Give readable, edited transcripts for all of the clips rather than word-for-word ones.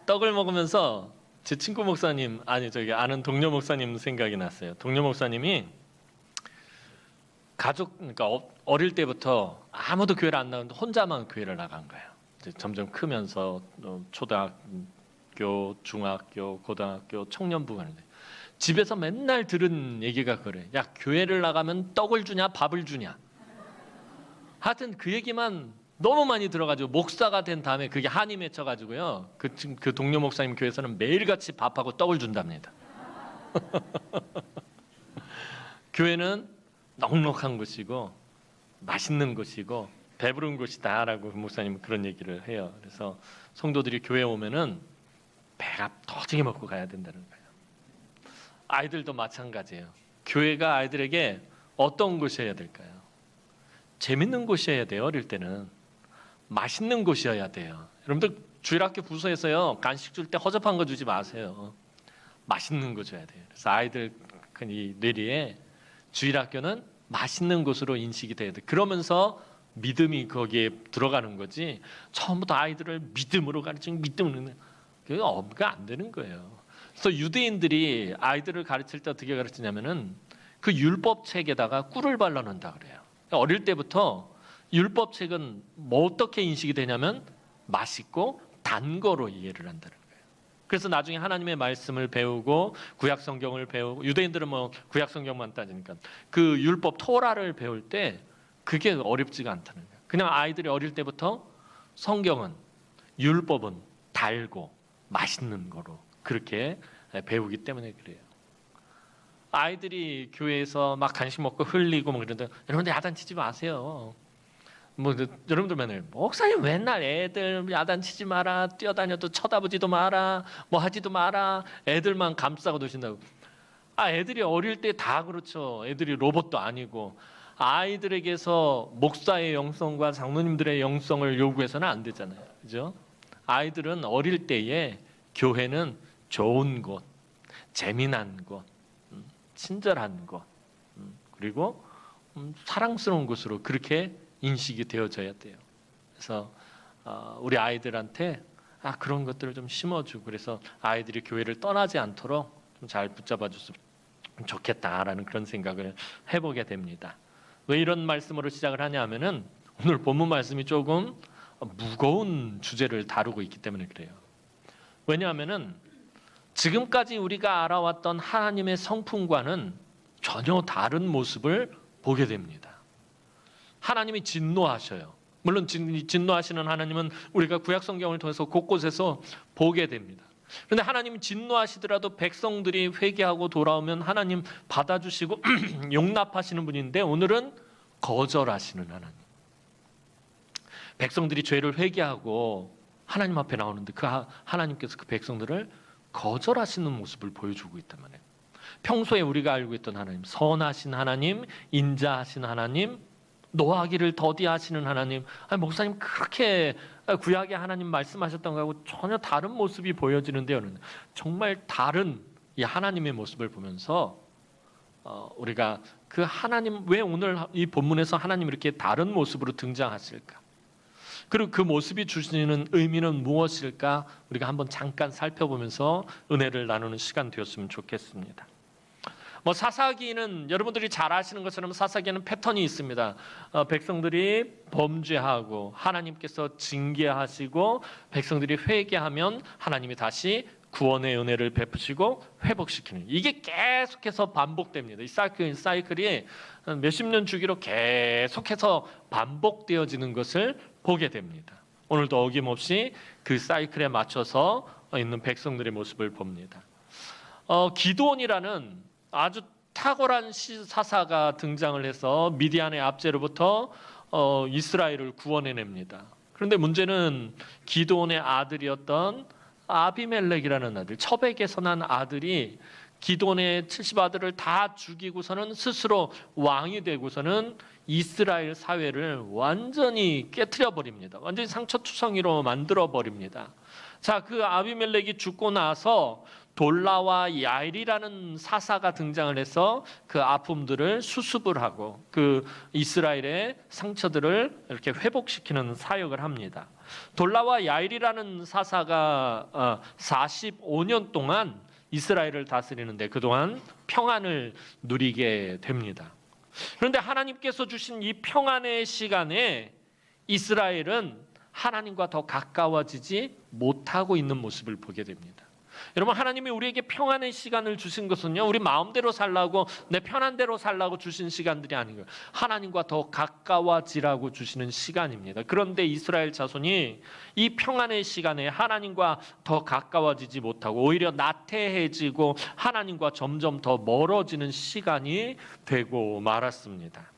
떡을 먹으면서 제 친구 목사님, 아는 동료 목사님 생각이 났어요. 동료 목사님이 그러니까 어릴 때부터 아무도 교회를 안 나오는데 혼자만 교회를 나간 거예요. 이제 점점 크면서 초등학교, 중학교, 고등학교, 청년부 가는데 집에서 맨날 들은 얘기가 그래. 야, 교회를 나가면 떡을 주냐, 밥을 주냐. 하여튼 그 얘기만 너무 많이 들어가지고 목사가 된 다음에 그게 한이 맺혀가지고요. 그 동료 목사님 교회에서는 매일같이 밥하고 떡을 준답니다. 교회는 넉넉한 곳이고 맛있는 곳이고 배부른 곳이다라고 목사님은 그런 얘기를 해요. 그래서 성도들이 교회에 오면은 배가 터지게 먹고 가야 된다는 거예요. 아이들도 마찬가지예요. 교회가 아이들에게 어떤 곳이어야 될까요? 재밌는 곳이어야 돼요. 어릴 때는 맛있는 곳이어야 돼요. 여러분들 주일학교 부서에서요 간식 줄 때 허접한 거 주지 마세요. 맛있는 거 줘야 돼요. 그래서 아이들 이 뇌리에 주일학교는 맛있는 곳으로 인식이 돼야 돼. 그러면서 믿음이 거기에 들어가는 거지. 처음부터 아이들을 믿음으로 가르치고 믿음으로 그게 엄가 안 되는 거예요. 그래서 유대인들이 아이들을 가르칠 때 어떻게 가르치냐면은 그 율법 책에다가 꿀을 발라놓는다 그래요. 어릴 때부터 율법 책은 뭐 어떻게 인식이 되냐면 맛있고 단 거로 이해를 한다는 거예요. 그래서 나중에 하나님의 말씀을 배우고 구약 성경을 배우고 유대인들은 뭐 구약 성경만 따지니까 그 율법 토라를 배울 때 그게 어렵지가 않다는 거예요. 그냥 아이들이 어릴 때부터 성경은 율법은 달고 맛있는 거로 그렇게 배우기 때문에 그래요. 아이들이 교회에서 막 간식 먹고 흘리고 뭐 그러는데 여러분들 야단치지 마세요. 뭐 여러분들 맨날 목사님 맨날 애들 야단치지 마라, 뛰어다녀도 쳐다보지도 마라, 뭐 하지도 마라, 애들만 감싸고 노신다고. 애들이 어릴 때 다 그렇죠. 애들이 로봇도 아니고 아이들에게서 목사의 영성과 장로님들의 영성을 요구해서는 안 되잖아요. 그죠? 아이들은 어릴 때에 교회는 좋은 곳, 재미난 곳, 친절한 곳, 그리고 사랑스러운 곳으로 그렇게 인식이 되어져야 돼요. 그래서 우리 아이들한테 그런 것들을 좀 심어주고 그래서 아이들이 교회를 떠나지 않도록 좀 잘 붙잡아줬으면 좋겠다라는 그런 생각을 해보게 됩니다. 왜 이런 말씀으로 시작을 하냐면은 오늘 본문 말씀이 조금 무거운 주제를 다루고 있기 때문에 그래요. 왜냐하면은 지금까지 우리가 알아왔던 하나님의 성품과는 전혀 다른 모습을 보게 됩니다. 하나님이 진노하셔요. 물론 진노하시는 하나님은 우리가 구약 성경을 통해서 곳곳에서 보게 됩니다. 그런데 하나님이 진노하시더라도 백성들이 회개하고 돌아오면 하나님 받아주시고 용납하시는 분인데 오늘은 거절하시는 하나님. 백성들이 죄를 회개하고 하나님 앞에 나오는데 그 하나님께서 그 백성들을 거절하시는 모습을 보여주고 있단 말이에요. 평소에 우리가 알고 있던 하나님, 선하신 하나님, 인자하신 하나님, 노하기를 더디하시는 하나님, 목사님 그렇게 구약의 하나님 말씀하셨던 거하고 전혀 다른 모습이 보여지는데요. 정말 다른 이 하나님의 모습을 보면서 우리가 그 하나님 왜 오늘 이 본문에서 하나님 이렇게 다른 모습으로 등장하실까? 그리고 그 모습이 주시는 의미는 무엇일까? 우리가 한번 잠깐 살펴보면서 은혜를 나누는 시간 되었으면 좋겠습니다. 사사기는 여러분들이 잘 아시는 것처럼 사사기에는 패턴이 있습니다. 백성들이 범죄하고 하나님께서 징계하시고 백성들이 회개하면 하나님이 다시 구원의 은혜를 베푸시고 회복시키는 이게 계속해서 반복됩니다. 이 사이클이 몇십 년 주기로 계속해서 반복되어지는 것을 보게 됩니다. 오늘도 어김없이 그 사이클에 맞춰서 있는 백성들의 모습을 봅니다. 기드온이라는 아주 탁월한 사사가 등장을 해서 미디안의 압제로부터 이스라엘을 구원해냅니다. 그런데 문제는 기드온의 아들이었던 아비멜렉이라는 아들, 첩에게서 난 아들이 기드온의 70아들을 다 죽이고서는 스스로 왕이 되고서는 이스라엘 사회를 완전히 깨트려 버립니다. 완전히 상처투성이로 만들어 버립니다. 자, 그 아비멜렉이 죽고 나서 돌라와 야일이라는 사사가 등장을 해서 그 아픔들을 수습을 하고 그 이스라엘의 상처들을 이렇게 회복시키는 사역을 합니다. 돌라와 야일이라는 사사가 45년 동안 이스라엘을 다스리는데 그동안 평안을 누리게 됩니다. 그런데 하나님께서 주신 이 평안의 시간에 이스라엘은 하나님과 더 가까워지지 못하고 있는 모습을 보게 됩니다. 여러분, 하나님이 우리에게 평안의 시간을 주신 것은요, 우리 마음대로 살라고 내 편한 대로 살라고 주신 시간들이 아닌 거예요. 하나님과 더 가까워지라고 주시는 시간입니다. 그런데 이스라엘 자손이 이 평안의 시간에 하나님과 더 가까워지지 못하고 오히려 나태해지고 하나님과 점점 더 멀어지는 시간이 되고 말았습니다.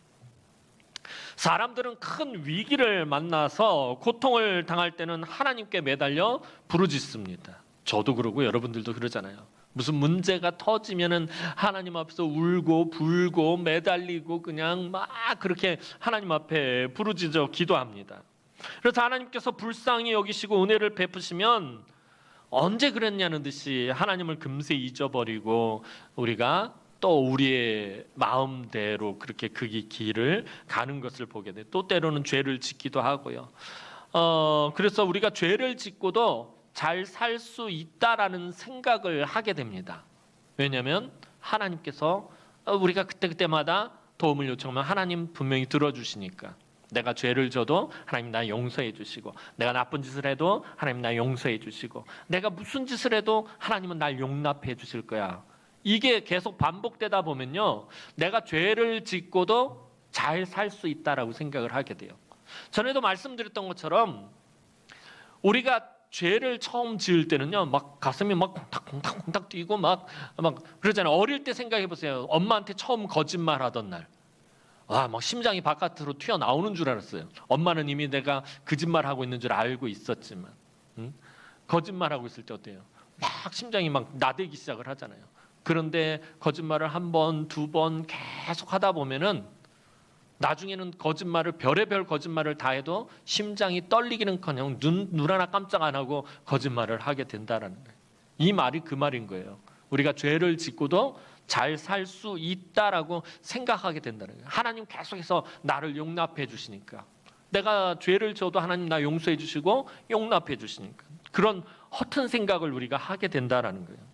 사람들은 큰 위기를 만나서 고통을 당할 때는 하나님께 매달려 부르짖습니다. 저도 그러고 여러분들도 그러잖아요. 무슨 문제가 터지면은 하나님 앞에서 울고 불고 매달리고 그냥 막 그렇게 하나님 앞에 부르짖어 기도합니다. 그래서 하나님께서 불쌍히 여기시고 은혜를 베푸시면 언제 그랬냐는 듯이 하나님을 금세 잊어버리고 우리가 또 우리의 마음대로 그렇게 그 길을 가는 것을 보게 돼. 또 때로는 죄를 짓기도 하고요. 그래서 우리가 죄를 짓고도 잘 살 수 있다라는 생각을 하게 됩니다. 왜냐하면 하나님께서 우리가 그때마다 도움을 요청하면 하나님 분명히 들어주시니까. 내가 죄를 져도 하나님 나 용서해 주시고, 내가 나쁜 짓을 해도 하나님 나 용서해 주시고, 내가 무슨 짓을 해도 하나님은 날 용납해 주실 거야. 이게 계속 반복되다 보면요, 내가 죄를 짓고도 잘 살 수 있다라고 생각을 하게 돼요. 전에도 말씀드렸던 것처럼 우리가 죄를 처음 지을 때는요, 막 가슴이 막 콩닥콩닥 뛰고 막 그러잖아요. 어릴 때 생각해 보세요. 엄마한테 처음 거짓말하던 날, 막 심장이 바깥으로 튀어나오는 줄 알았어요. 엄마는 이미 내가 거짓말하고 있는 줄 알고 있었지만, 거짓말하고 있을 때 어때요? 막 심장이 막 나대기 시작을 하잖아요. 그런데 거짓말을 한 번, 두 번 계속 하다 보면은 나중에는 거짓말을 별의별 거짓말을 다 해도 심장이 떨리기는커녕 눈 하나 깜짝 안 하고 거짓말을 하게 된다라는 거예요. 이 말이 그 말인 거예요. 우리가 죄를 짓고도 잘 살 수 있다라고 생각하게 된다는 거예요. 하나님 계속해서 나를 용납해 주시니까, 내가 죄를 져도 하나님 나 용서해 주시고 용납해 주시니까 그런 허튼 생각을 우리가 하게 된다라는 거예요.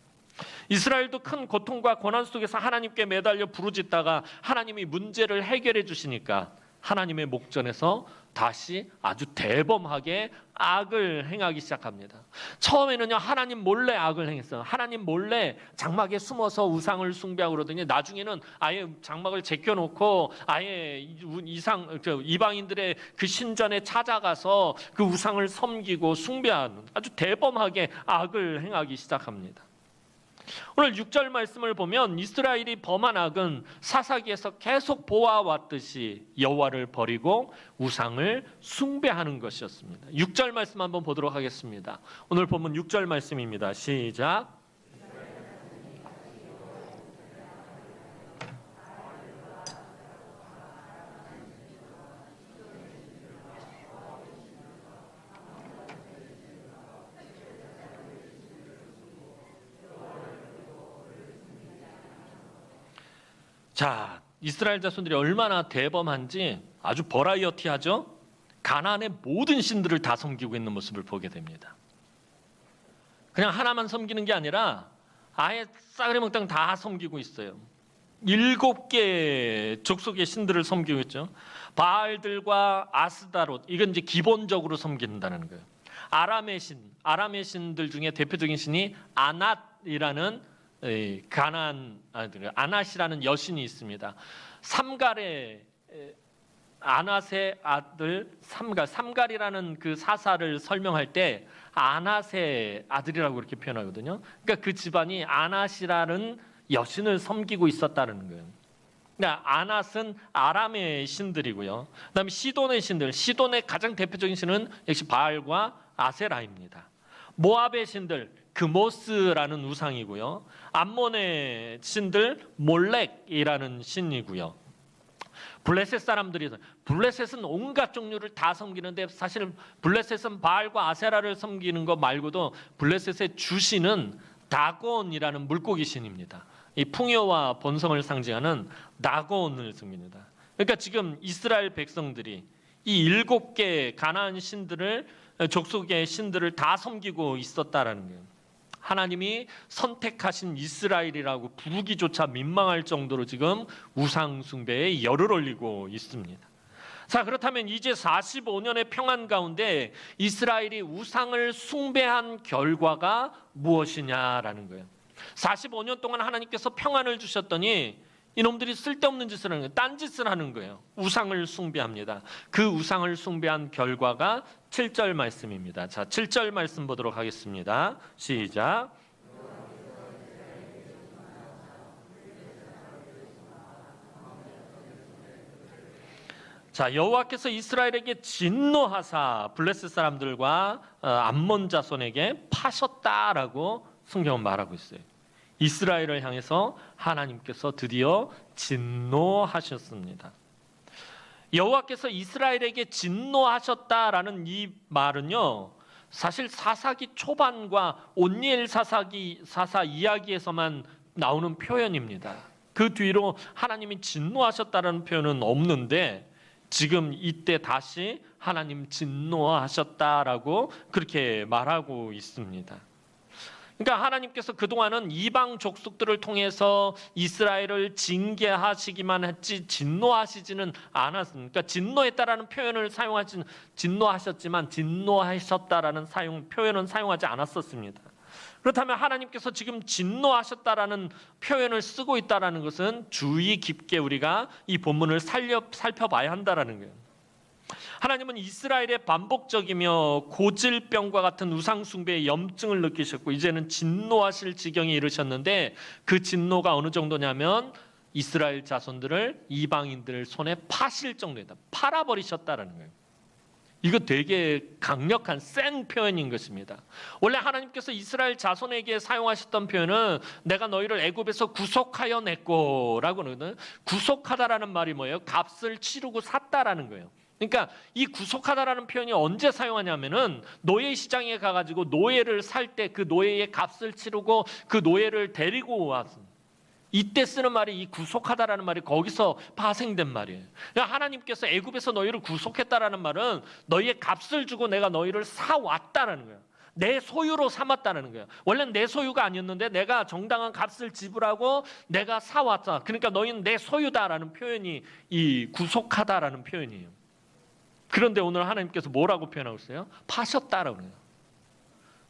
이스라엘도 큰 고통과 고난 속에서 하나님께 매달려 부르짖다가 하나님이 문제를 해결해 주시니까 하나님의 목전에서 다시 아주 대범하게 악을 행하기 시작합니다. 처음에는요, 하나님 몰래 악을 행했어요. 하나님 몰래 장막에 숨어서 우상을 숭배하고 그러더니 나중에는 아예 장막을 제껴놓고 아예 이방인들의 그 신전에 찾아가서 그 우상을 섬기고 숭배하는 아주 대범하게 악을 행하기 시작합니다. 오늘 6절 말씀을 보면 이스라엘이 범한 악은 사사기에서 계속 보아왔듯이 여호와를 버리고 우상을 숭배하는 것이었습니다. 6절 말씀 한번 보도록 하겠습니다. 오늘 본문 6절 말씀입니다. 시작. 자, 이스라엘 자손들이 얼마나 대범한지 아주 버라이어티하죠. 가나안의 모든 신들을 다 섬기고 있는 모습을 보게 됩니다. 그냥 하나만 섬기는 게 아니라 아예 싸그리 몽땅 다 섬기고 있어요. 7개 족속의 신들을 섬기고 있죠. 바알들과 아스다롯, 이건 이제 기본적으로 섬긴다는 거예요. 아람의 신들 중에 대표적인 신이 아낫이라는 아낫이라는 여신이 있습니다. 삼갈의 아낫의 아들 삼갈이라는 그 사사를 설명할 때 아낫의 아들이라고 이렇게 표현하거든요. 그러니까 그 집안이 아낫이라는 여신을 섬기고 있었다는 거예요. 그러니까 아낫은 아람의 신들이고요. 그다음에 시돈의 신들, 시돈의 가장 대표적인 신은 역시 바알과 아세라입니다. 모압의 신들, 그모스라는 우상이고요. 암몬의 신들 몰렉이라는 신이고요. 블레셋 사람들이, 블레셋은 온갖 종류를 다 섬기는데 사실 블레셋은 바알과 아세라를 섬기는 것 말고도 블레셋의 주신은 다곤이라는 물고기 신입니다. 이 풍요와 번성을 상징하는 다곤을 섬깁니다. 그러니까 지금 이스라엘 백성들이 이 7개 가나안 신들을, 족속의 신들을 다 섬기고 있었다라는 거예요. 하나님이 선택하신 이스라엘이라고 부르기조차 민망할 정도로 지금 우상 숭배에 열을 올리고 있습니다. 자, 그렇다면 이제 45년의 평안 가운데 이스라엘이 우상을 숭배한 결과가 무엇이냐라는 거예요. 45년 동안 하나님께서 평안을 주셨더니 이놈들이 쓸데없는 짓을 하는 거예요. 딴짓을 하는 거예요. 우상을 숭배합니다. 그 우상을 숭배한 결과가 7절 말씀입니다. 자, 7절 말씀 보도록 하겠습니다. 시작. 자, 여호와께서 이스라엘에게 진노하사 블레셋 사람들과 암몬 자손에게 파셨다라고 성경은 말하고 있어요. 이스라엘을 향해서 하나님께서 드디어 진노하셨습니다. 여호와께서 이스라엘에게 진노하셨다라는 이 말은요, 사실 사사기 초반과 온니엘 사사 이야기에서만 나오는 표현입니다. 그 뒤로 하나님이 진노하셨다라는 표현은 없는데 지금 이때 다시 하나님 진노하셨다라고 그렇게 말하고 있습니다. 그러니까 하나님께서 그동안은 이방 족속들을 통해서 이스라엘을 징계하시기만 했지 진노하시지는 않았습니다. 그러니까 진노했다라는 표현을 진노하셨지만 진노하셨다라는 표현은 사용하지 않았었습니다. 그렇다면 하나님께서 지금 진노하셨다라는 표현을 쓰고 있다라는 것은 주의 깊게 우리가 이 본문을 살펴봐야 한다라는 거예요. 하나님은 이스라엘의 반복적이며 고질병과 같은 우상 숭배의 염증을 느끼셨고 이제는 진노하실 지경에 이르셨는데 그 진노가 어느 정도냐면 이스라엘 자손들을 이방인들 손에 파실 정도이다. 팔아버리셨다라는 거예요. 이거 되게 강력한 센 표현인 것입니다. 원래 하나님께서 이스라엘 자손에게 사용하셨던 표현은 내가 너희를 애굽에서 구속하여 냈고라고 하거든요. 구속하다라는 말이 뭐예요? 값을 치르고 샀다라는 거예요. 그러니까 이 구속하다라는 표현이 언제 사용하냐면은 노예 시장에 가가지고 노예를 살 때 그 노예의 값을 치르고 그 노예를 데리고 왔습니다. 이때 쓰는 말이 이 구속하다라는 말이 거기서 파생된 말이에요. 그러니까 하나님께서 애굽에서 너희를 구속했다라는 말은 너희의 값을 주고 내가 너희를 사왔다라는 거예요. 내 소유로 삼았다는 거예요. 원래는 내 소유가 아니었는데 내가 정당한 값을 지불하고 내가 사왔다. 그러니까 너희는 내 소유다라는 표현이 이 구속하다라는 표현이에요. 그런데 오늘 하나님께서 뭐라고 표현하고 있어요? 파셨다라고 해요.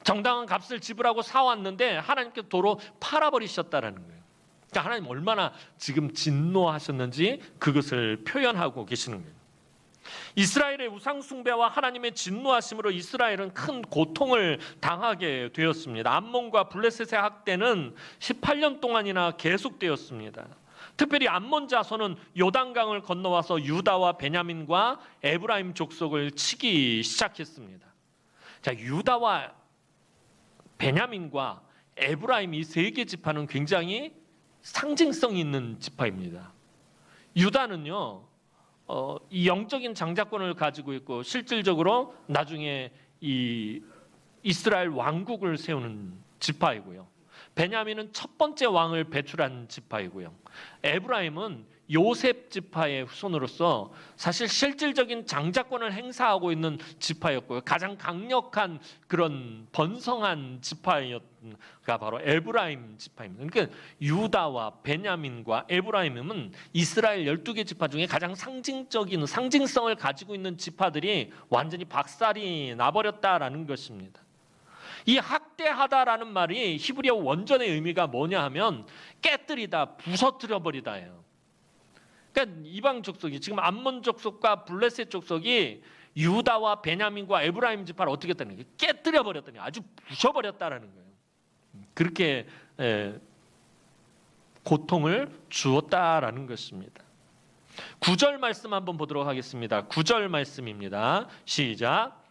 정당한 값을 지불하고 사왔는데 하나님께서 도로 팔아버리셨다라는 거예요. 그러니까 하나님 얼마나 지금 진노하셨는지 그것을 표현하고 계시는 거예요. 이스라엘의 우상 숭배와 하나님의 진노하심으로 이스라엘은 큰 고통을 당하게 되었습니다. 암몬과 블레셋의 학대는 18년 동안이나 계속되었습니다. 특별히 암몬 자손은 요단강을 건너와서 유다와 베냐민과 에브라임 족속을 치기 시작했습니다. 자, 유다와 베냐민과 에브라임 이 세 개 지파는 굉장히 상징성 있는 지파입니다. 유다는요, 이 영적인 장자권을 가지고 있고 실질적으로 나중에 이 이스라엘 왕국을 세우는 지파이고요. 베냐민은 첫 번째 왕을 배출한 지파이고요. 에브라임은 요셉 지파의 후손으로서 사실 실질적인 장자권을 행사하고 있는 지파였고요. 가장 강력한 그런 번성한 지파가 바로 에브라임 지파입니다. 그러니까 유다와 베냐민과 에브라임은 이스라엘 12개 지파 중에 가장 상징적인 상징성을 가지고 있는 지파들이 완전히 박살이 나버렸다라는 것입니다. 이 학대하다라는 말이 히브리어 원전의 의미가 뭐냐 하면 깨뜨리다, 부서뜨려버리다예요. 그러니까 이방 족속이 지금 암몬 족속과 블레셋 족속이 유다와 베냐민과 에브라임 지파를 어떻게 했다는 거예요? 깨뜨려버렸다니, 아주 부셔버렸다라는 거예요. 그렇게 고통을 주었다라는 것입니다. 9절 말씀 한번 보도록 하겠습니다. 9절 말씀입니다. 시작.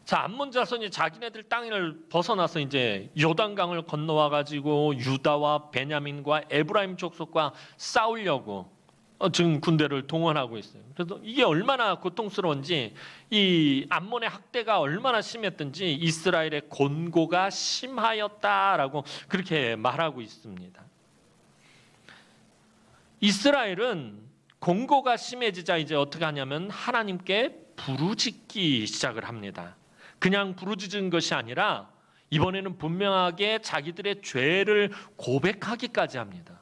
자, 암몬 자손이 자기네들 땅을 벗어나서 이제 요단강을 건너와 가지고 유다와 베냐민과 에브라임 족속과 싸우려고 지금 군대를 동원하고 있어요. 그래서 이게 얼마나 고통스러운지, 이 암몬의 학대가 얼마나 심했든지 이스라엘의 곤고가 심하였다라고 그렇게 말하고 있습니다. 이스라엘은 곤고가 심해지자 이제 어떻게 하냐면 하나님께 부르짖기 시작을 합니다. 그냥 부르짖은 것이 아니라 이번에는 분명하게 자기들의 죄를 고백하기까지 합니다.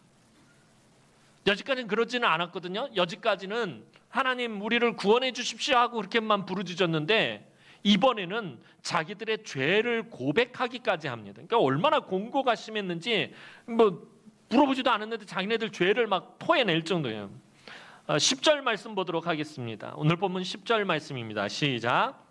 여지까지는 그러지는 않았거든요. 여지까지는 하나님 우리를 구원해 주십시오 하고 그렇게만 부르짖었는데 이번에는 자기들의 죄를 고백하기까지 합니다. 그러니까 얼마나 곤고가 심했는지 뭐 물어보지도 않았는데 자기네들 죄를 막 토해낼 정도예요. 10절 말씀 보도록 하겠습니다. 오늘 본문 10절 말씀입니다. 시작.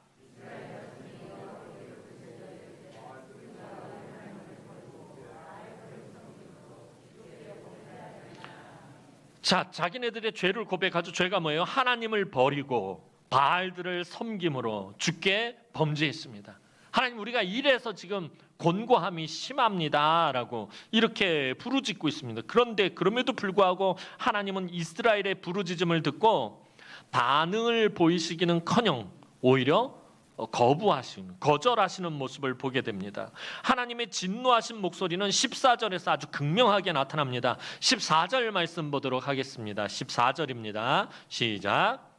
자, 자기네들의 죄를 고백하죠. 죄가 뭐예요? 하나님을 버리고 바알들을 섬김으로 주께 범죄했습니다. 하나님 우리가 이래서 지금 곤고함이 심합니다라고 이렇게 부르짖고 있습니다. 그런데 그럼에도 불구하고 하나님은 이스라엘의 부르짖음을 듣고 반응을 보이시기는커녕 오히려 거절하시는 모습을 보게 됩니다. 하나님의 진노하신 목소리는 14절에서 아주 극명하게 나타납니다. 14절 말씀 보도록 하겠습니다. 14절입니다. 시작.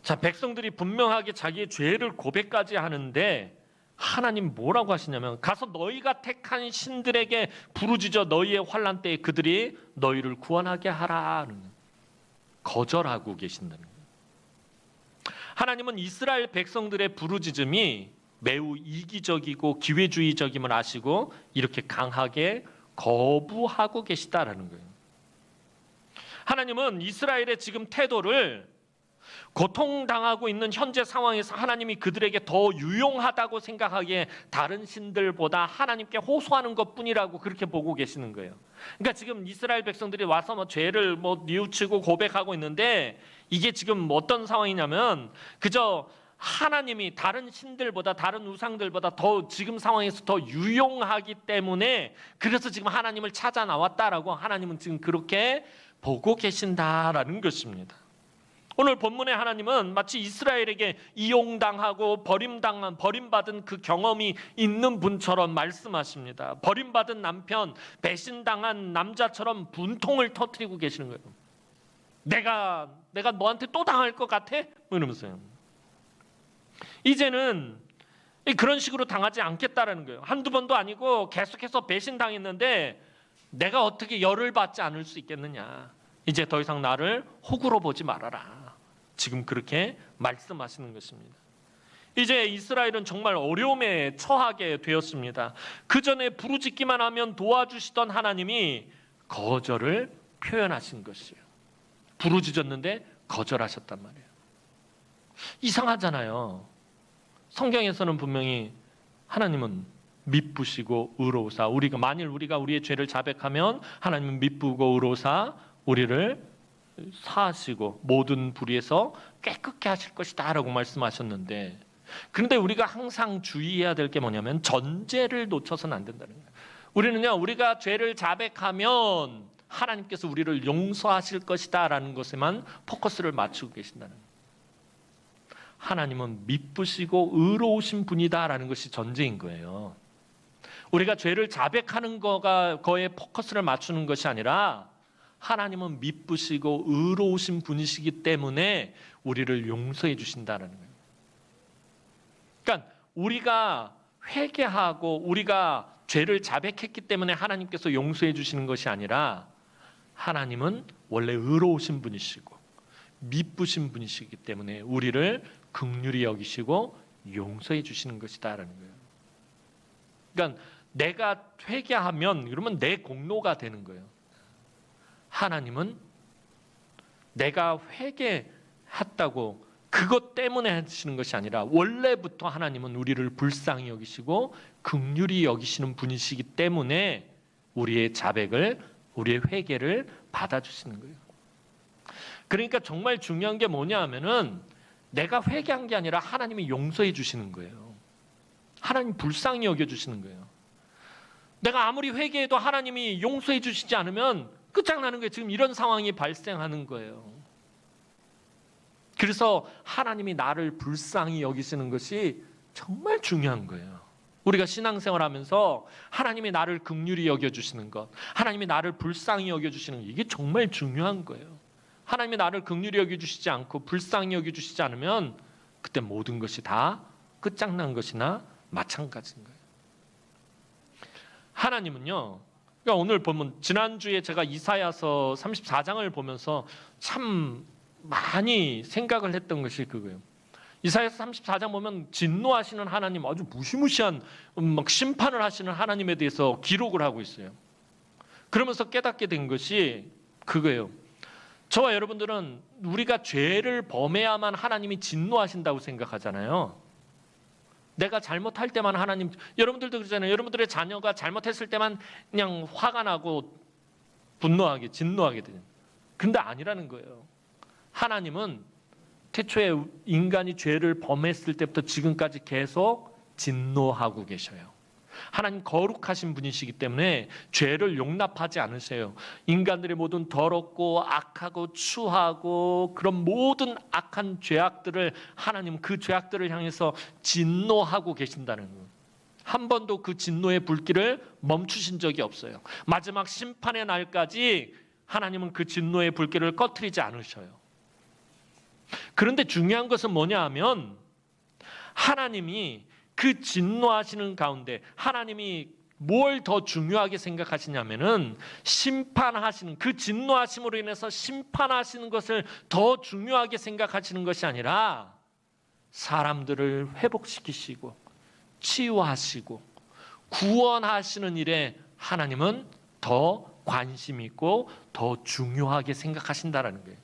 자, 백성들이 분명하게 자기의 죄를 고백까지 하는데 하나님 뭐라고 하시냐면 가서 너희가 택한 신들에게 부르짖어 너희의 환난 때에 그들이 너희를 구원하게 하라는 거절하고 계신다는 거예요. 하나님은 이스라엘 백성들의 부르짖음이 매우 이기적이고 기회주의적임을 아시고 이렇게 강하게 거부하고 계시다라는 거예요. 하나님은 이스라엘의 지금 태도를 고통당하고 있는 현재 상황에서 하나님이 그들에게 더 유용하다고 생각하기에 다른 신들보다 하나님께 호소하는 것뿐이라고 그렇게 보고 계시는 거예요. 그러니까 지금 이스라엘 백성들이 와서 죄를 뉘우치고 고백하고 있는데 이게 지금 어떤 상황이냐면 그저 하나님이 다른 신들보다 다른 우상들보다 더 지금 상황에서 더 유용하기 때문에 그래서 지금 하나님을 찾아 나왔다라고 하나님은 지금 그렇게 보고 계신다라는 것입니다. 오늘 본문의 하나님은 마치 이스라엘에게 이용당하고 버림받은 그 경험이 있는 분처럼 말씀하십니다. 버림받은 남편, 배신당한 남자처럼 분통을 터뜨리고 계시는 거예요. 내가 너한테 또 당할 것 같아? 이러면서요. 이제는 그런 식으로 당하지 않겠다라는 거예요. 한두 번도 아니고 계속해서 배신당했는데 내가 어떻게 열을 받지 않을 수 있겠느냐. 이제 더 이상 나를 호구로 보지 말아라. 지금 그렇게 말씀하시는 것입니다. 이제 이스라엘은 정말 어려움에 처하게 되었습니다. 그 전에 부르짖기만 하면 도와주시던 하나님이 거절을 표현하신 것이에요. 부르짖었는데 거절하셨단 말이에요. 이상하잖아요. 성경에서는 분명히 하나님은 미쁘시고 의로우사 만일 우리가 우리의 죄를 자백하면 하나님은 미쁘고 의로우사 우리를 사하시고 모든 불의에서 깨끗게 하실 것이다 라고 말씀하셨는데 그런데 우리가 항상 주의해야 될 게 뭐냐면 전제를 놓쳐서는 안 된다는 거예요. 우리는요 우리가 죄를 자백하면 하나님께서 우리를 용서하실 것이다 라는 것에만 포커스를 맞추고 계신다는 거예요. 하나님은 미쁘시고 의로우신 분이다 라는 것이 전제인 거예요. 우리가 죄를 자백하는 거에 포커스를 맞추는 것이 아니라 하나님은 미쁘시고 의로우신 분이시기 때문에 우리를 용서해 주신다는 거예요. 그러니까 우리가 회개하고 우리가 죄를 자백했기 때문에 하나님께서 용서해 주시는 것이 아니라 하나님은 원래 의로우신 분이시고 미쁘신 분이시기 때문에 우리를 긍휼히 여기시고 용서해 주시는 것이다라는 거예요. 그러니까 내가 회개하면 그러면 내 공로가 되는 거예요. 하나님은 내가 회개했다고 그것 때문에 하시는 것이 아니라 원래부터 하나님은 우리를 불쌍히 여기시고 긍휼히 여기시는 분이시기 때문에 우리의 자백을 우리의 회개를 받아주시는 거예요. 그러니까 정말 중요한 게 뭐냐 하면은 내가 회개한 게 아니라 하나님이 용서해 주시는 거예요. 하나님 불쌍히 여겨주시는 거예요. 내가 아무리 회개해도 하나님이 용서해 주시지 않으면 끝장나는 거예요. 지금 이런 상황이 발생하는 거예요. 그래서 하나님이 나를 불쌍히 여기시는 것이 정말 중요한 거예요. 우리가 신앙생활하면서 하나님이 나를 긍휼히 여겨주시는 것, 하나님이 나를 불쌍히 여겨주시는 것, 이게 정말 중요한 거예요. 하나님이 나를 긍휼히 여겨주시지 않고 불쌍히 여겨주시지 않으면 그때 모든 것이 다 끝장난 것이나 마찬가지인 거예요. 하나님은요, 그러니까 오늘 보면 지난주에 제가 이사야서 34장을 보면서 참 많이 생각을 했던 것이 그거예요. 이사야서 34장 보면 진노하시는 하나님, 아주 무시무시한 막 심판을 하시는 하나님에 대해서 기록을 하고 있어요. 그러면서 깨닫게 된 것이 그거예요. 저와 여러분들은 우리가 죄를 범해야만 하나님이 진노하신다고 생각하잖아요. 내가 잘못할 때만 하나님, 여러분들도 그러잖아요. 여러분들의 자녀가 잘못했을 때만 그냥 화가 나고 분노하게, 진노하게 돼요. 근데 아니라는 거예요. 하나님은 태초에 인간이 죄를 범했을 때부터 지금까지 계속 진노하고 계셔요. 하나님 거룩하신 분이시기 때문에 죄를 용납하지 않으세요. 인간들의 모든 더럽고 악하고 추하고 그런 모든 악한 죄악들을 하나님 그 죄악들을 향해서 진노하고 계신다는 거예요. 한 번도 그 진노의 불길을 멈추신 적이 없어요. 마지막 심판의 날까지 하나님은 그 진노의 불길을 꺼트리지 않으셔요. 그런데 중요한 것은 뭐냐 하면 하나님이 그 진노하시는 가운데 하나님이 뭘 더 중요하게 생각하시냐면은 심판하시는 그 진노하심으로 인해서 심판하시는 것을 더 중요하게 생각하시는 것이 아니라 사람들을 회복시키시고 치유하시고 구원하시는 일에 하나님은 더 관심 있고 더 중요하게 생각하신다라는 거예요.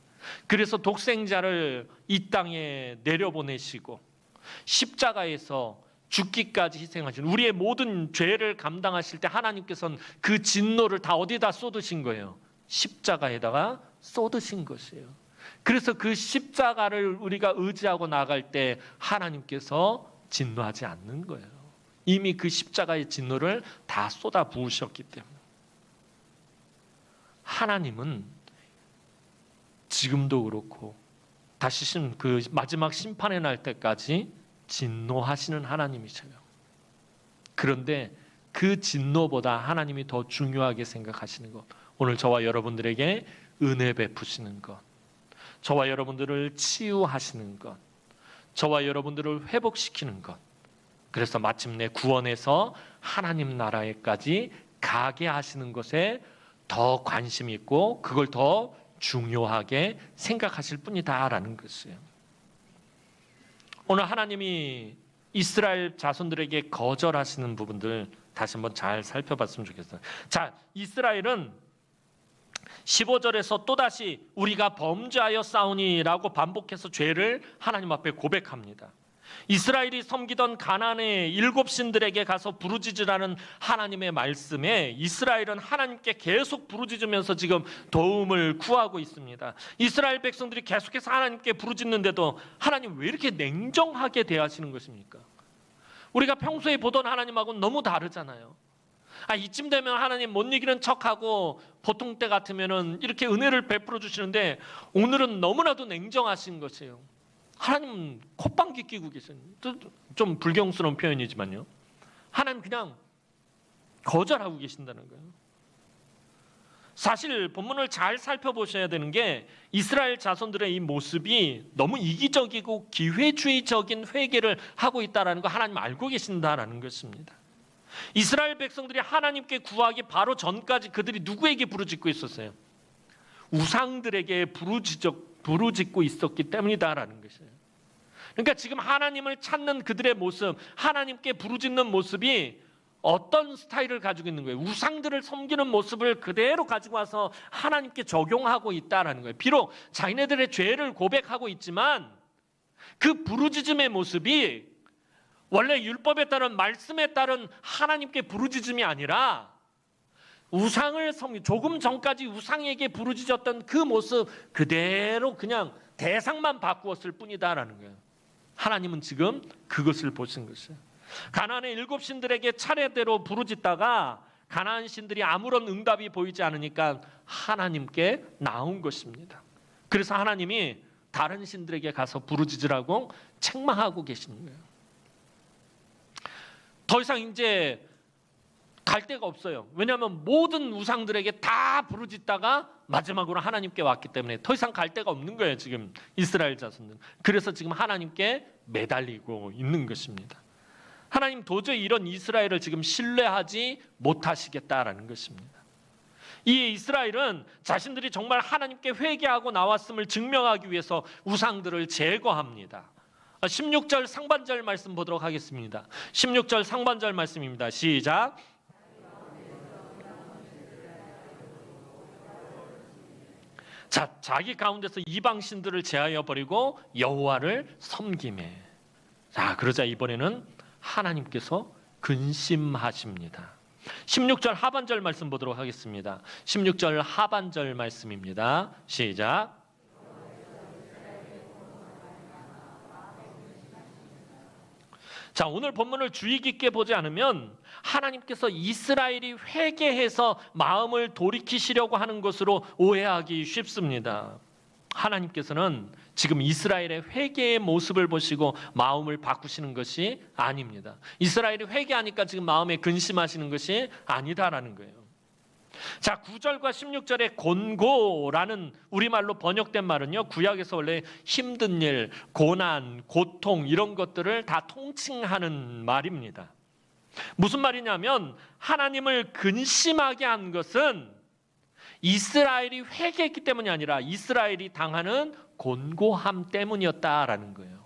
그래서 독생자를 이 땅에 내려보내시고 십자가에서 죽기까지 희생하신 우리의 모든 죄를 감당하실 때 하나님께서는 그 진노를 다 어디다 쏟으신 거예요? 십자가에다가 쏟으신 것이에요. 그래서 그 십자가를 우리가 의지하고 나갈 때 하나님께서 진노하지 않는 거예요. 이미 그 십자가의 진노를 다 쏟아 부으셨기 때문에. 하나님은 지금도 그렇고 다시 그 마지막 심판의 날 때까지 진노하시는 하나님이셔요. 그런데 그 진노보다 하나님이 더 중요하게 생각하시는 것, 오늘 저와 여러분들에게 은혜 베푸시는 것, 저와 여러분들을 치유하시는 것, 저와 여러분들을 회복시키는 것, 그래서 마침내 구원해서 하나님 나라에까지 가게 하시는 것에 더 관심이 있고 그걸 더 중요하게 생각하실 뿐이다라는 것이에요. 오늘 하나님이 이스라엘 자손들에게 거절하시는 부분들 다시 한번 잘 살펴봤으면 좋겠어요. 자, 이스라엘은 15절에서 또다시 우리가 범죄하여 싸우니라고 반복해서 죄를 하나님 앞에 고백합니다. 이스라엘이 섬기던 가나안의 7신들에게 가서 부르짖으라는 하나님의 말씀에 이스라엘은 하나님께 계속 부르짖으면서 지금 도움을 구하고 있습니다. 이스라엘 백성들이 계속해서 하나님께 부르짖는데도 하나님 왜 이렇게 냉정하게 대하시는 것입니까? 우리가 평소에 보던 하나님하고는 너무 다르잖아요. 이쯤 되면 하나님 못 이기는 척하고 보통 때 같으면 이렇게 은혜를 베풀어 주시는데 오늘은 너무나도 냉정하신 것이에요. 하나님 콧방귀 끼고 계세요. 좀 불경스러운 표현이지만요. 하나님 그냥 거절하고 계신다는 거예요. 사실 본문을 잘 살펴보셔야 되는 게 이스라엘 자손들의 이 모습이 너무 이기적이고 기회주의적인 회개를 하고 있다는 거 하나님 알고 계신다라는 것입니다. 이스라엘 백성들이 하나님께 구하기 바로 전까지 그들이 누구에게 부르짖고 있었어요? 우상들에게 부르짖고 있었기 때문이다라는 것이에요. 그러니까 지금 하나님을 찾는 그들의 모습, 하나님께 부르짖는 모습이 어떤 스타일을 가지고 있는 거예요? 우상들을 섬기는 모습을 그대로 가지고 와서 하나님께 적용하고 있다라는 거예요. 비록 자기네들의 죄를 고백하고 있지만 그 부르짖음의 모습이 원래 율법에 따른 말씀에 따른 하나님께 부르짖음이 아니라 우상을 조금 전까지 우상에게 부르짖었던 그 모습 그대로 그냥 대상만 바꾸었을 뿐이다라는 거예요. 하나님은 지금 그것을 보신 것이에요. 가나안의 7 신들에게 차례대로 부르짖다가 가나안 신들이 아무런 응답이 보이지 않으니까 하나님께 나온 것입니다. 그래서 하나님이 다른 신들에게 가서 부르짖으라고 책망하고 계시는 거예요. 더 이상 이제 갈 데가 없어요. 왜냐하면 모든 우상들에게 다 부르짖다가 마지막으로 하나님께 왔기 때문에 더 이상 갈 데가 없는 거예요. 지금 이스라엘 자손들은. 그래서 지금 하나님께 매달리고 있는 것입니다. 하나님 도저히 이런 이스라엘을 지금 신뢰하지 못하시겠다라는 것입니다. 이 이스라엘은 자신들이 정말 하나님께 회개하고 나왔음을 증명하기 위해서 우상들을 제거합니다. 16절 상반절 말씀 보도록 하겠습니다. 16절 상반절 말씀입니다. 시작. 자, 자기 가운데서 이방 신들을 제하여 버리고 여호와를 섬기매. 자, 그러자 이번에는 하나님께서 근심하십니다. 16절 하반절 말씀 보도록 하겠습니다. 16절 하반절 말씀입니다. 시작. 자, 오늘 본문을 주의 깊게 보지 않으면 하나님께서 이스라엘이 회개해서 마음을 돌이키시려고 하는 것으로 오해하기 쉽습니다. 하나님께서는 지금 이스라엘의 회개의 모습을 보시고 마음을 바꾸시는 것이 아닙니다. 이스라엘이 회개하니까 지금 마음에 근심하시는 것이 아니다라는 거예요. 자, 9절과 16절의 곤고라는 우리말로 번역된 말은요, 구약에서 원래 힘든 일, 고난, 고통 이런 것들을 다 통칭하는 말입니다. 무슨 말이냐면 하나님을 근심하게 한 것은 이스라엘이 회개했기 때문이 아니라 이스라엘이 당하는 곤고함 때문이었다라는 거예요.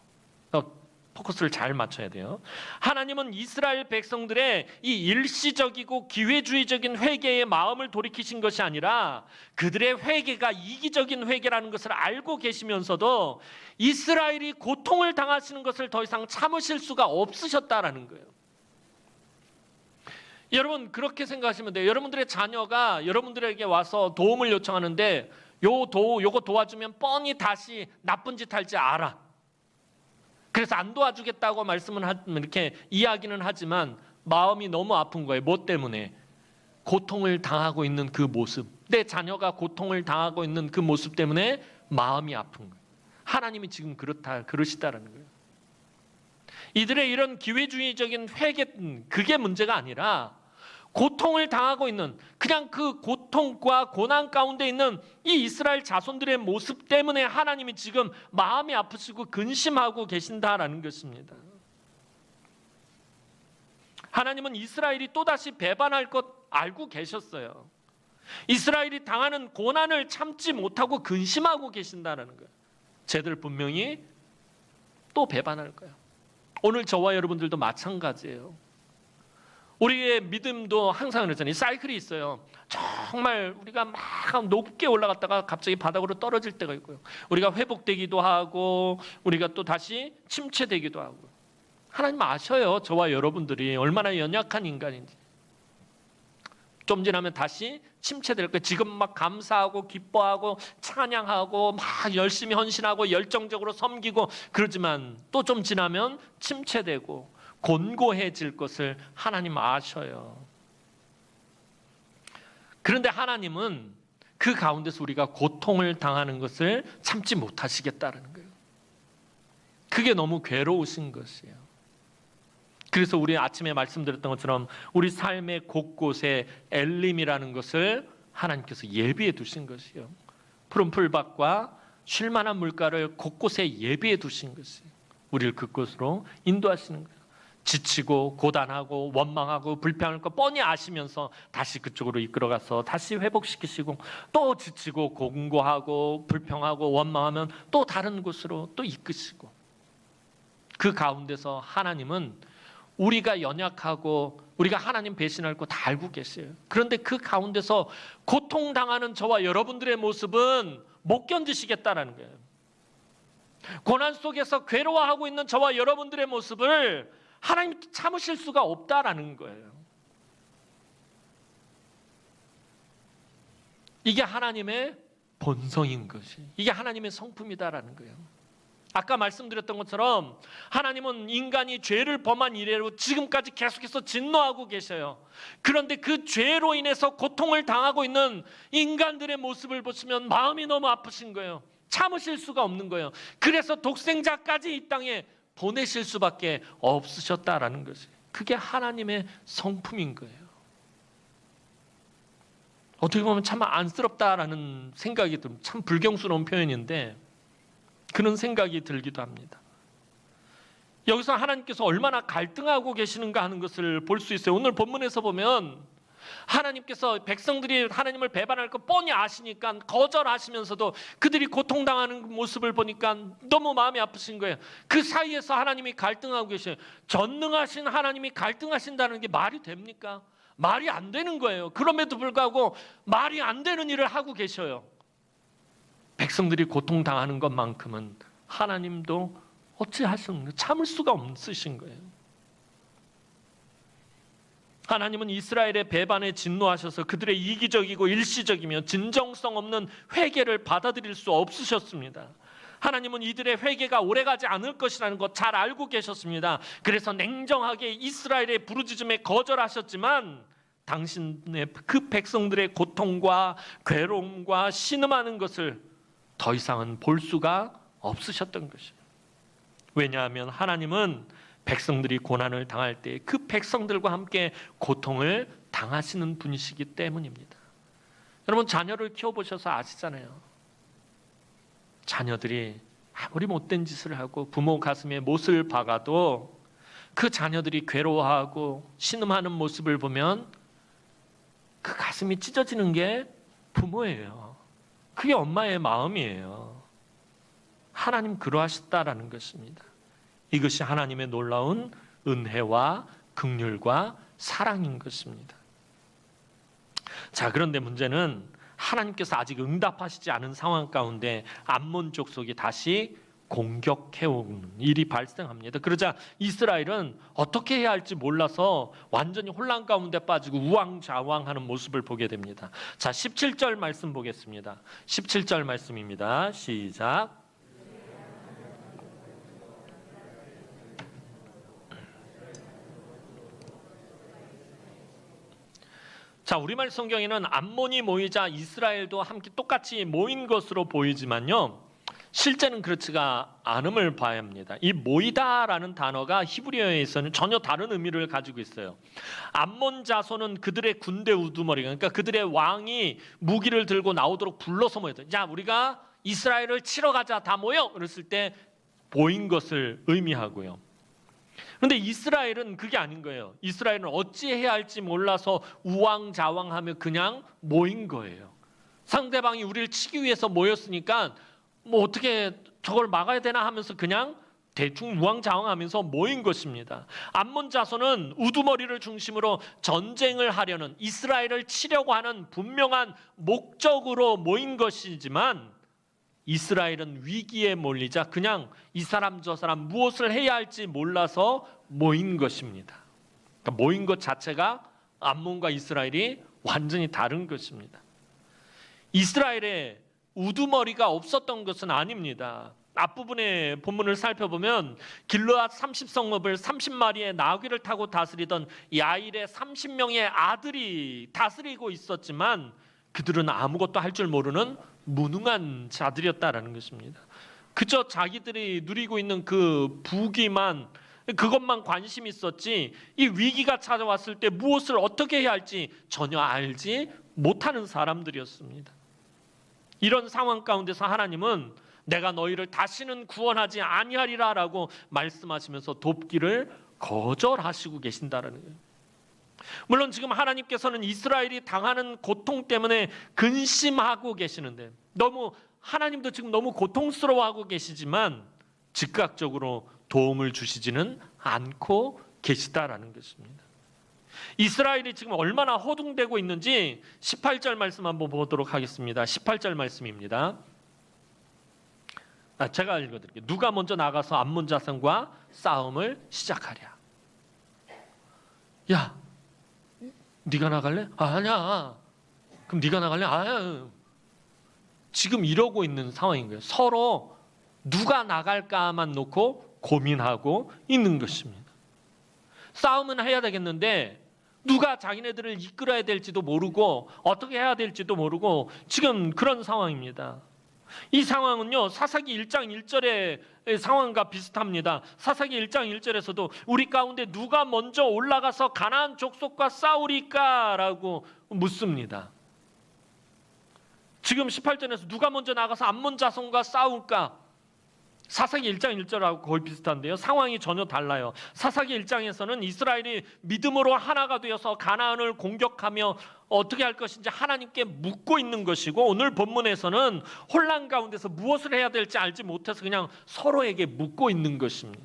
포커스를 잘 맞춰야 돼요. 하나님은 이스라엘 백성들의 이 일시적이고 기회주의적인 회개에 마음을 돌이키신 것이 아니라 그들의 회개가 이기적인 회개라는 것을 알고 계시면서도 이스라엘이 고통을 당하시는 것을 더 이상 참으실 수가 없으셨다라는 거예요. 여러분 그렇게 생각하시면 돼요. 여러분들의 자녀가 여러분들에게 와서 도움을 요청하는데 요거 도와주면 뻔히 다시 나쁜 짓 할지 알아. 그래서 안 도와주겠다고 이렇게 이야기는 하지만 마음이 너무 아픈 거예요. 뭐 때문에? 고통을 당하고 있는 그 모습. 내 자녀가 고통을 당하고 있는 그 모습 때문에 마음이 아픈 거예요. 하나님이 지금 그러시다라는 거예요. 이들의 이런 기회주의적인 회개, 그게 문제가 아니라 고통을 당하고 있는, 그냥 그 고통과 고난 가운데 있는 이 이스라엘 자손들의 모습 때문에 하나님이 지금 마음이 아프시고 근심하고 계신다라는 것입니다. 하나님은 이스라엘이 또다시 배반할 것 알고 계셨어요. 이스라엘이 당하는 고난을 참지 못하고 근심하고 계신다라는 거예요. 쟤들 분명히 또 배반할 거예요. 오늘 저와 여러분들도 마찬가지예요. 우리의 믿음도 항상 그렇잖아요. 사이클이 있어요. 정말 우리가 막 높게 올라갔다가 갑자기 바닥으로 떨어질 때가 있고요. 우리가 회복되기도 하고 우리가 또 다시 침체되기도 하고. 하나님 아셔요. 저와 여러분들이 얼마나 연약한 인간인지. 좀 지나면 다시 침체될 거예요. 지금 막 감사하고 기뻐하고 찬양하고 막 열심히 헌신하고 열정적으로 섬기고 그러지만 또 좀 지나면 침체되고 곤고해질 것을 하나님 아셔요. 그런데 하나님은 그 가운데서 우리가 고통을 당하는 것을 참지 못하시겠다는 거예요. 그게 너무 괴로우신 것이에요. 그래서 우리 아침에 말씀드렸던 것처럼 우리 삶의 곳곳에 엘림이라는 것을 하나님께서 예비해 두신 것이에요. 푸른 풀밭과 쉴만한 물가를 곳곳에 예비해 두신 것이에요. 우리를 그곳으로 인도하시는 거예요. 지치고 고단하고 원망하고 불평할 거 뻔히 아시면서 다시 그쪽으로 이끌어가서 다시 회복시키시고 또 지치고 공고하고 불평하고 원망하면 또 다른 곳으로 또 이끄시고 그 가운데서 하나님은 우리가 연약하고 우리가 하나님 배신할 거 다 알고 계세요. 그런데 그 가운데서 고통당하는 저와 여러분들의 모습은 못 견디시겠다라는 거예요. 고난 속에서 괴로워하고 있는 저와 여러분들의 모습을 하나님 참으실 수가 없다라는 거예요. 이게 하나님의 본성인 것이, 이게 하나님의 성품이다라는 거예요. 아까 말씀드렸던 것처럼 하나님은 인간이 죄를 범한 이래로 지금까지 계속해서 진노하고 계셔요. 그런데 그 죄로 인해서 고통을 당하고 있는 인간들의 모습을 보시면 마음이 너무 아프신 거예요. 참으실 수가 없는 거예요. 그래서 독생자까지 이 땅에 보내실 수밖에 없으셨다라는 것이, 그게 하나님의 성품인 거예요. 어떻게 보면 참 안쓰럽다라는 생각이 듭니다. 참 불경스러운 표현인데 그런 생각이 들기도 합니다. 여기서 하나님께서 얼마나 갈등하고 계시는가 하는 것을 볼 수 있어요. 오늘 본문에서 보면 하나님께서 백성들이 하나님을 배반할 거 뻔히 아시니까 거절하시면서도 그들이 고통당하는 모습을 보니까 너무 마음이 아프신 거예요. 그 사이에서 하나님이 갈등하고 계셔요. 전능하신 하나님이 갈등하신다는 게 말이 됩니까? 말이 안 되는 거예요. 그럼에도 불구하고 말이 안 되는 일을 하고 계셔요. 백성들이 고통당하는 것만큼은 하나님도 어찌하시는 거예요? 참을 수가 없으신 거예요. 하나님은 이스라엘의 배반에 진노하셔서 그들의 이기적이고 일시적이며 진정성 없는 회개를 받아들일 수 없으셨습니다. 하나님은 이들의 회개가 오래가지 않을 것이라는 것 잘 알고 계셨습니다. 그래서 냉정하게 이스라엘의 부르짖음에 거절하셨지만 당신의 그 백성들의 고통과 괴로움과 신음하는 것을 더 이상은 볼 수가 없으셨던 것이에요. 왜냐하면 하나님은 백성들이 고난을 당할 때 그 백성들과 함께 고통을 당하시는 분이시기 때문입니다. 여러분, 자녀를 키워보셔서 아시잖아요. 자녀들이 아무리 못된 짓을 하고 부모 가슴에 못을 박아도 그 자녀들이 괴로워하고 신음하는 모습을 보면 그 가슴이 찢어지는 게 부모예요. 그게 엄마의 마음이에요. 하나님 그러하셨다라는 것입니다. 이것이 하나님의 놀라운 은혜와 긍휼과 사랑인 것입니다. 자, 그런데 문제는 하나님께서 아직 응답하시지 않은 상황 가운데 암몬 족속이 다시 공격해오는 일이 발생합니다. 그러자 이스라엘은 어떻게 해야 할지 몰라서 완전히 혼란 가운데 빠지고 우왕좌왕하는 모습을 보게 됩니다. 자, 17절 말씀 보겠습니다. 17절 말씀입니다. 시작. 자, 우리말 성경에는 암몬이 모이자 이스라엘도 함께 똑같이 모인 것으로 보이지만요, 실제는 그렇지가 않음을 봐야 합니다. 이 모이다라는 단어가 히브리어에서는 전혀 다른 의미를 가지고 있어요. 암몬 자손은 그들의 군대 우두머리가, 그러니까 그들의 왕이 무기를 들고 나오도록 불러서 모였다. 자, 우리가 이스라엘을 치러 가자, 다 모여! 그랬을 때 모인 것을 의미하고요. 그런데 이스라엘은 그게 아닌 거예요. 이스라엘은 어찌해야 할지 몰라서 우왕좌왕하며 그냥 모인 거예요. 상대방이 우리를 치기 위해서 모였으니까 뭐 어떻게 저걸 막아야 되나 하면서 그냥 대충 우왕좌왕하면서 모인 것입니다. 암몬 자손은 우두머리를 중심으로 전쟁을 하려는, 이스라엘을 치려고 하는 분명한 목적으로 모인 것이지만 이스라엘은 위기에 몰리자 그냥 이 사람 저 사람 무엇을 해야 할지 몰라서 모인 것입니다. 그러니까 모인 것 자체가 암몬과 이스라엘이 완전히 다른 것입니다. 이스라엘에 우두머리가 없었던 것은 아닙니다. 앞부분의 본문을 살펴보면 길르앗 30성읍을 30마리의 나귀를 타고 다스리던 야일의 30명의 아들이 다스리고 있었지만 그들은 아무것도 할 줄 모르는 무능한 자들이었다라는 것입니다. 그저 자기들이 누리고 있는 그 부귀만, 그것만 관심이 있었지 이 위기가 찾아왔을 때 무엇을 어떻게 해야 할지 전혀 알지 못하는 사람들이었습니다. 이런 상황 가운데서 하나님은 내가 너희를 다시는 구원하지 아니하리라 라고 말씀하시면서 돕기를 거절하시고 계신다라는 거예요. 물론 지금 하나님께서는 이스라엘이 당하는 고통 때문에 근심하고 계시는데, 하나님도 지금 너무 고통스러워하고 계시지만 즉각적으로 도움을 주시지는 않고 계시다라는 것입니다. 이스라엘이 지금 얼마나 허둥대고 있는지 18절 말씀 한번 보도록 하겠습니다. 18절 말씀입니다. 제가 읽어드릴게요. 누가 먼저 나가서 암몬 자손과 싸움을 시작하랴. 야, 네가 나갈래? 아니야. 그럼 네가 나갈래? 지금 이러고 있는 상황인 거예요. 서로 누가 나갈까만 놓고 고민하고 있는 것입니다. 싸움은 해야 되겠는데 누가 자기네들을 이끌어야 될지도 모르고 어떻게 해야 될지도 모르고 지금 그런 상황입니다. 이 상황은요, 사사기 1장 1절의 상황과 비슷합니다. 사사기 1장 1절에서도 우리 가운데 누가 먼저 올라가서 가나안 족속과 싸우리까라고 묻습니다. 지금 18절에서 누가 먼저 나가서 암몬 자손과 싸울까? 사사기 1장 1절하고 거의 비슷한데요. 상황이 전혀 달라요. 사사기 1장에서는 이스라엘이 믿음으로 하나가 되어서 가나안을 공격하며 어떻게 할 것인지 하나님께 묻고 있는 것이고, 오늘 본문에서는 혼란 가운데서 무엇을 해야 될지 알지 못해서 그냥 서로에게 묻고 있는 것입니다.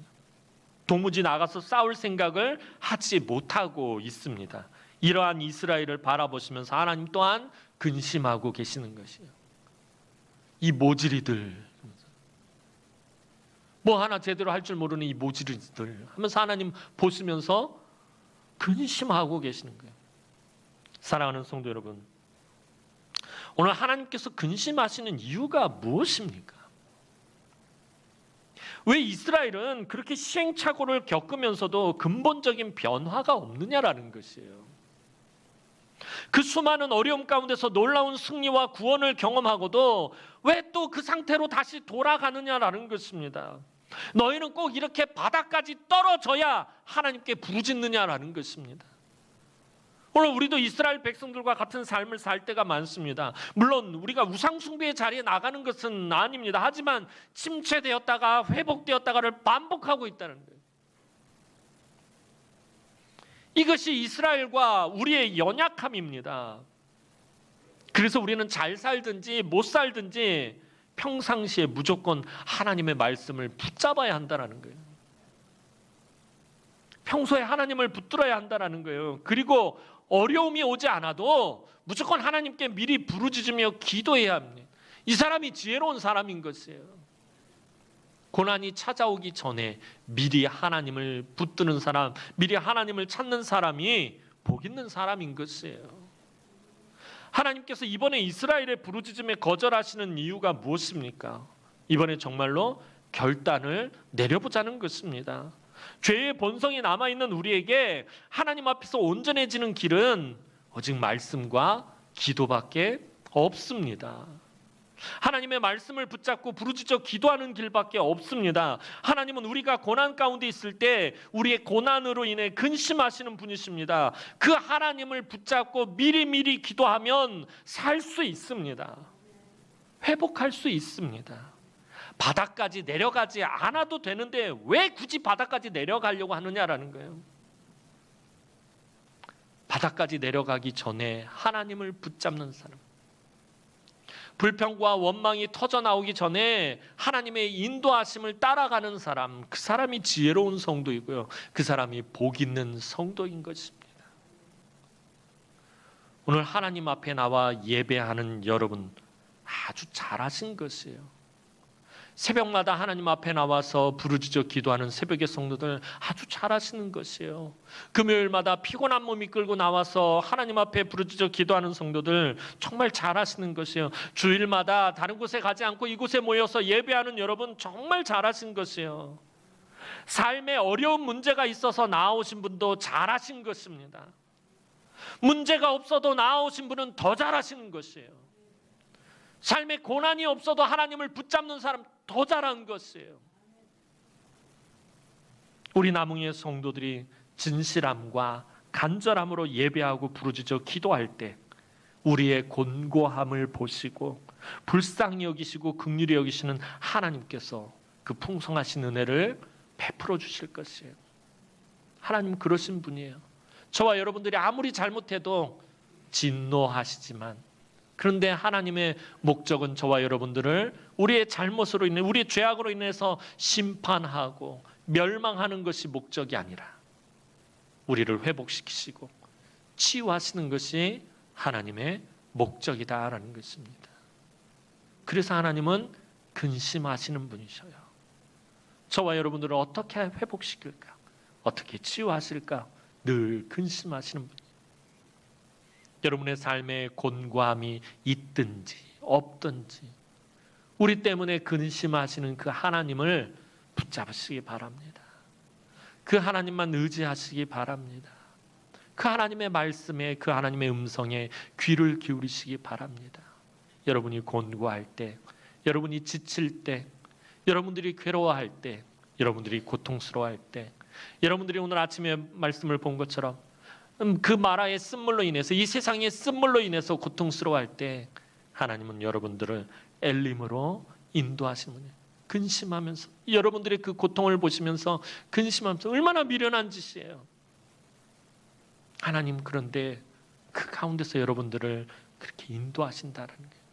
도무지 나가서 싸울 생각을 하지 못하고 있습니다. 이러한 이스라엘을 바라보시면서 하나님 또한 근심하고 계시는 것이에요. 이 모질이들, 뭐 하나 제대로 할 줄 모르는 이 모질이들 하면서 하나님 보시면서 근심하고 계시는 거예요. 사랑하는 성도 여러분, 오늘 하나님께서 근심하시는 이유가 무엇입니까? 왜 이스라엘은 그렇게 시행착오를 겪으면서도 근본적인 변화가 없느냐라는 것이에요. 그 수많은 어려움 가운데서 놀라운 승리와 구원을 경험하고도 왜 또 그 상태로 다시 돌아가느냐라는 것입니다. 너희는 꼭 이렇게 바닥까지 떨어져야 하나님께 부르짖느냐라는 것입니다. 오늘 우리도 이스라엘 백성들과 같은 삶을 살 때가 많습니다. 물론 우리가 우상숭배의 자리에 나가는 것은 아닙니다. 하지만 침체되었다가 회복되었다가를 반복하고 있다는 거예요. 이것이 이스라엘과 우리의 연약함입니다. 그래서 우리는 잘 살든지 못 살든지 평상시에 무조건 하나님의 말씀을 붙잡아야 한다는 거예요. 평소에 하나님을 붙들어야 한다는 거예요. 그리고 어려움이 오지 않아도 무조건 하나님께 미리 부르짖으며 기도해야 합니다. 이 사람이 지혜로운 사람인 것이에요. 고난이 찾아오기 전에 미리 하나님을 붙드는 사람, 미리 하나님을 찾는 사람이 복 있는 사람인 것이에요. 하나님께서 이번에 이스라엘의 부르짖음에 거절하시는 이유가 무엇입니까? 이번에 정말로 결단을 내려보자는 것입니다. 죄의 본성이 남아있는 우리에게 하나님 앞에서 온전해지는 길은 오직 말씀과 기도밖에 없습니다. 하나님의 말씀을 붙잡고 부르짖어 기도하는 길밖에 없습니다. 하나님은 우리가 고난 가운데 있을 때 우리의 고난으로 인해 근심하시는 분이십니다. 그 하나님을 붙잡고 미리미리 기도하면 살 수 있습니다. 회복할 수 있습니다. 바닥까지 내려가지 않아도 되는데 왜 굳이 바닥까지 내려가려고 하느냐라는 거예요. 바닥까지 내려가기 전에 하나님을 붙잡는 사람, 불평과 원망이 터져나오기 전에 하나님의 인도하심을 따라가는 사람, 그 사람이 지혜로운 성도이고요, 그 사람이 복 있는 성도인 것입니다. 오늘 하나님 앞에 나와 예배하는 여러분 아주 잘하신 것이에요. 새벽마다 하나님 앞에 나와서 부르짖어 기도하는 새벽의 성도들 아주 잘하시는 것이에요. 금요일마다 피곤한 몸 이끌고 나와서 하나님 앞에 부르짖어 기도하는 성도들 정말 잘하시는 것이에요. 주일마다 다른 곳에 가지 않고 이곳에 모여서 예배하는 여러분 정말 잘하신 것이에요. 삶에 어려운 문제가 있어서 나오신 분도 잘하신 것입니다. 문제가 없어도 나오신 분은 더 잘하시는 것이에요. 삶에 고난이 없어도 하나님을 붙잡는 사람 더 잘한 것이에요. 우리 남흥의 성도들이 진실함과 간절함으로 예배하고 부르짖어 기도할 때 우리의 곤고함을 보시고 불쌍히 여기시고 긍휼히 여기시는 하나님께서 그 풍성하신 은혜를 베풀어 주실 것이에요. 하나님 그러신 분이에요. 저와 여러분들이 아무리 잘못해도 진노하시지만, 그런데 하나님의 목적은 저와 여러분들을 우리의 잘못으로 인해, 우리의 죄악으로 인해서 심판하고 멸망하는 것이 목적이 아니라 우리를 회복시키시고 치유하시는 것이 하나님의 목적이다라는 것입니다. 그래서 하나님은 근심하시는 분이셔요. 저와 여러분들을 어떻게 회복시킬까? 어떻게 치유하실까? 늘 근심하시는 분이에요. 여러분의 삶에 곤고함이 있든지 없든지 우리 때문에 근심하시는 그 하나님을 붙잡으시기 바랍니다. 그 하나님만 의지하시기 바랍니다. 그 하나님의 말씀에, 그 하나님의 음성에 귀를 기울이시기 바랍니다. 여러분이 곤고할 때, 여러분이 지칠 때, 여러분들이 괴로워할 때, 여러분들이 고통스러워할 때, 여러분들이 오늘 아침에 말씀을 본 것처럼 그 마라의 쓴물로 인해서, 이 세상의 쓴물로 인해서 고통스러워할 때 하나님은 여러분들을 엘림으로 인도하시는 거예요. 근심하면서, 여러분들의 그 고통을 보시면서 근심하면서, 얼마나 미련한 짓이에요. 하나님 그런데 그 가운데서 여러분들을 그렇게 인도하신다는 거예요.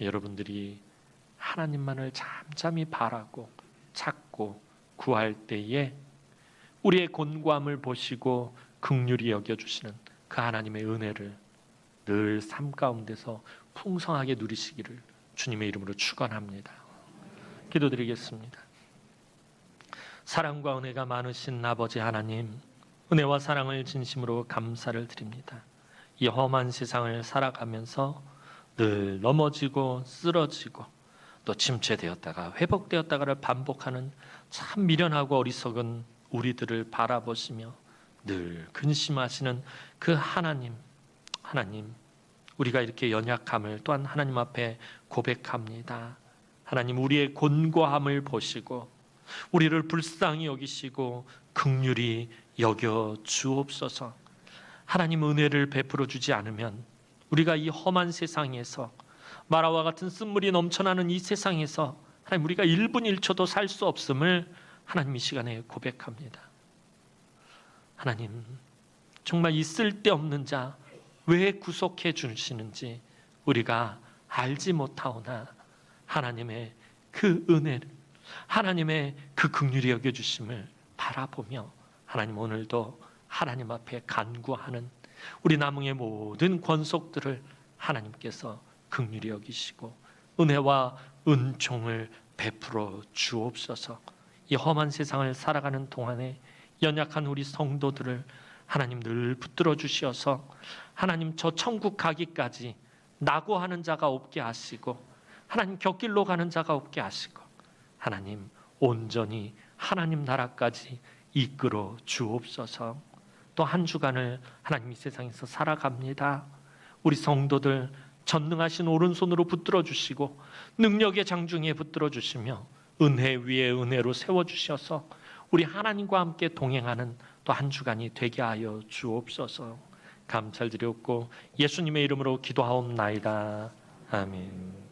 여러분들이 하나님만을 잠잠히 바라고 찾고 구할 때에 우리의 곤고함을 보시고 긍휼히 여겨주시는 그 하나님의 은혜를 늘 삶 가운데서 풍성하게 누리시기를 주님의 이름으로 축원합니다. 기도드리겠습니다. 사랑과 은혜가 많으신 아버지 하나님, 은혜와 사랑을 진심으로 감사를 드립니다. 이 험한 세상을 살아가면서 늘 넘어지고 쓰러지고 또 침체되었다가 회복되었다가를 반복하는 참 미련하고 어리석은 우리들을 바라보시며 늘 근심하시는 그 하나님, 우리가 이렇게 연약함을 또한 하나님 앞에 고백합니다. 하나님, 우리의 곤고함을 보시고 우리를 불쌍히 여기시고 긍휼히 여겨 주옵소서. 하나님, 은혜를 베풀어 주지 않으면 우리가 이 험한 세상에서, 마라와 같은 쓴물이 넘쳐나는 이 세상에서 하나님, 우리가 1분 1초도 살 수 없음을 하나님 이 시간에 고백합니다. 하나님, 정말 이 쓸데없는 자 왜 구속해 주시는지 우리가 알지 못하오나 하나님의 그 은혜를, 하나님의 그 긍휼히 여겨주심을 바라보며 하나님, 오늘도 하나님 앞에 간구하는 우리 남흥의 모든 권속들을 하나님께서 긍휼히 여기시고 은혜와 은총을 베풀어 주옵소서. 이 험한 세상을 살아가는 동안에 연약한 우리 성도들을 하나님 늘 붙들어 주시어서 하나님, 저 천국 가기까지 낙오하는 자가 없게 하시고 하나님, 곁길로 가는 자가 없게 하시고 하나님, 온전히 하나님 나라까지 이끌어 주옵소서. 또 한 주간을 하나님 이 세상에서 살아갑니다. 우리 성도들 전능하신 오른손으로 붙들어 주시고 능력의 장중에 붙들어 주시며 은혜 위에 은혜로 세워주셔서 우리 하나님과 함께 동행하는 또 한 주간이 되게 하여 주옵소서. 감사드렸고 예수님의 이름으로 기도하옵나이다. 아멘.